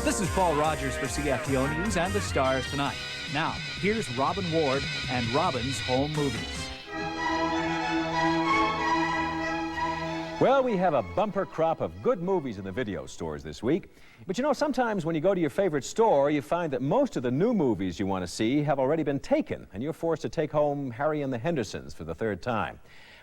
This is Paul Rogers for CFTO News and the stars tonight. Now, here's Robin Ward and Robin's Home Movies. Well, we have a bumper crop of good movies in the video stores this week. But you know, sometimes when you go to your favorite store, you find that most of the new movies you want to see have already been taken, and you're forced to take home Harry and the Hendersons for the third time.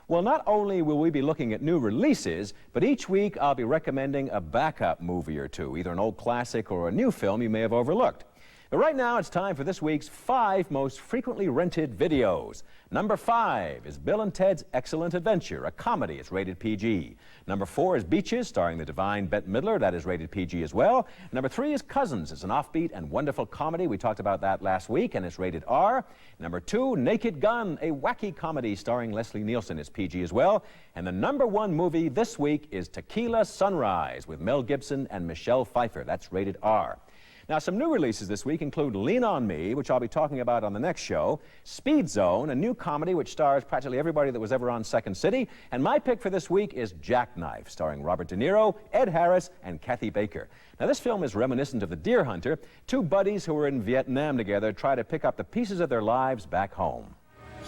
Well, not only will we be looking at new releases, but each week I'll be recommending a backup movie or two, either an old classic or a new film you may have overlooked. But right now it's time for this week's 5 most frequently rented videos. Number 5 is Bill and Ted's Excellent Adventure, a comedy. It's rated PG. Number 4 is Beaches, starring the divine Bette Midler. That is rated PG as well. Number 3 is Cousins. It's an offbeat and wonderful comedy. We talked about that last week, and it's rated R. Number 2, Naked Gun, a wacky comedy starring Leslie Nielsen. It's PG as well. And the number 1 movie this week is Tequila Sunrise with Mel Gibson and Michelle Pfeiffer. That's rated R. Now, some new releases this week include Lean on Me, which I'll be talking about on the next show, Speed Zone, a new comedy which stars practically everybody that was ever on Second City, and my pick for this week is Jackknife, starring Robert De Niro, Ed Harris, and Kathy Baker. Now, this film is reminiscent of The Deer Hunter. Two buddies who were in Vietnam together try to pick up the pieces of their lives back home.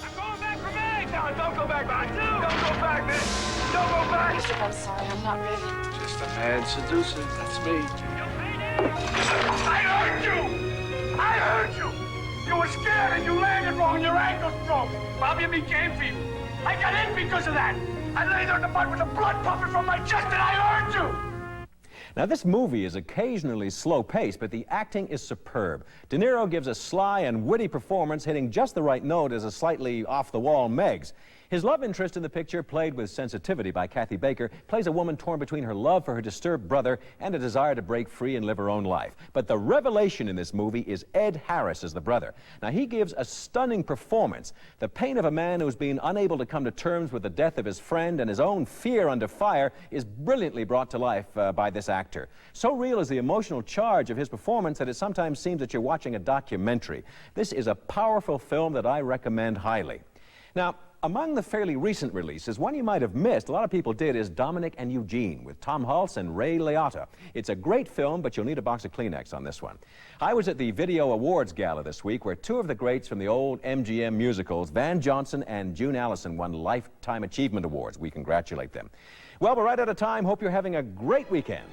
I'm going back for Meg! No, don't go back, man. Don't go back, man. Don't go back. Bishop, I'm sorry, I'm not ready. Just a mad seducer. That's me. I heard you! I heard you! You were scared and you landed wrong. Your ankles broke. Bobby and me came for you. I got in because of that. I lay there in the mud with the blood pumping from my chest and I heard you! Now, this movie is occasionally slow-paced, but the acting is superb. De Niro gives a sly and witty performance, hitting just the right note as a slightly off-the-wall Megs. His love interest in the picture, played with sensitivity by Kathy Baker, plays a woman torn between her love for her disturbed brother and a desire to break free and live her own life. But the revelation in this movie is Ed Harris as the brother. Now, he gives a stunning performance. The pain of a man who's been unable to come to terms with the death of his friend and his own fear under fire is brilliantly brought to life by this actor. So real is the emotional charge of his performance that it sometimes seems that you're watching a documentary. This is a powerful film that I recommend highly. Now, among the fairly recent releases, one you might have missed, a lot of people did, is Dominic and Eugene with Tom Hulce and Ray Liotta. It's a great film, but you'll need a box of Kleenex on this one. I was at the Video Awards Gala this week where 2 of the greats from the old MGM musicals, Van Johnson and June Allison, won Lifetime Achievement Awards. We congratulate them. Well, we're right out of time. Hope you're having a great weekend.